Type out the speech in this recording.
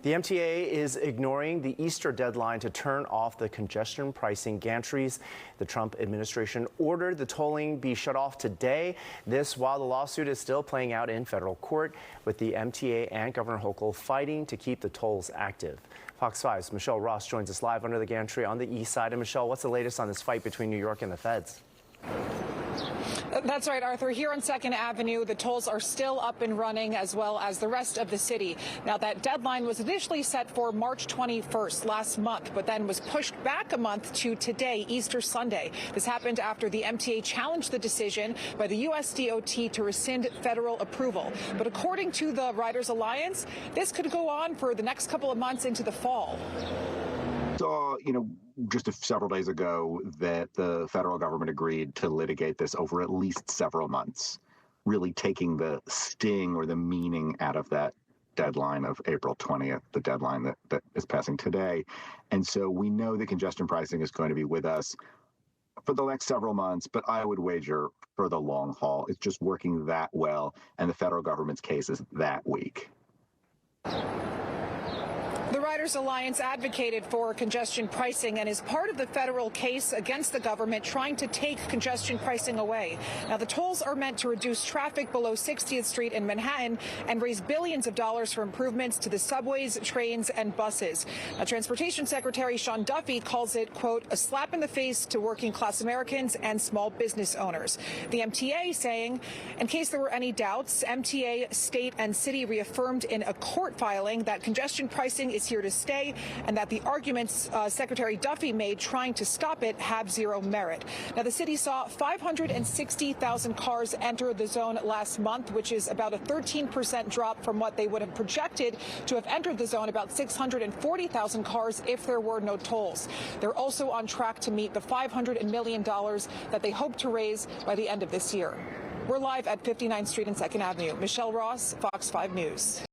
The MTA is ignoring the Easter deadline to turn off the congestion pricing gantries. The Trump administration ordered the tolling be shut off today. This while the lawsuit is still playing out in federal court, with the MTA and Governor Hochul fighting to keep the tolls active. Fox 5's Michelle Ross joins us live under the gantry on the east side. And Michelle, what's the latest on this fight between New York and the feds? That's right, Arthur. Here on 2nd Avenue, the tolls are still up and running, as well as the rest of the city. Now, that deadline was initially set for March 21st last month, but then was pushed back a month to today, Easter Sunday. This happened after the MTA challenged the decision by the U.S. DOT to rescind federal approval. But according to the Riders Alliance, this could go on for the next couple of months into the fall. Saw, just several days ago that the federal government agreed to litigate this over at least several months, really taking the sting or the meaning out of that deadline of April 20th, the deadline that is passing today. And so we know that congestion pricing is going to be with us for the next several months, but I would wager for the long haul. It's just working that well, and the federal government's case is that weak. The Riders Alliance advocated for congestion pricing and is part of the federal case against the government trying to take congestion pricing away. Now, the tolls are meant to reduce traffic below 60th Street in Manhattan and raise billions of dollars for improvements to the subways, trains, and buses. Now, Transportation Secretary Sean Duffy calls it, quote, a slap in the face to working class Americans and small business owners. The MTA saying, in case there were any doubts, MTA, state, and city reaffirmed in a court filing that congestion pricing is here to stay and that the arguments Secretary Duffy made trying to stop it have zero merit. Now, the city saw 560,000 cars enter the zone last month, which is about a 13% drop from what they would have projected to have entered the zone, about 640,000 cars if there were no tolls. They're also on track to meet the $500 million that they hope to raise by the end of this year. We're live at 59th Street and 2nd Avenue. Michelle Ross, Fox 5 News.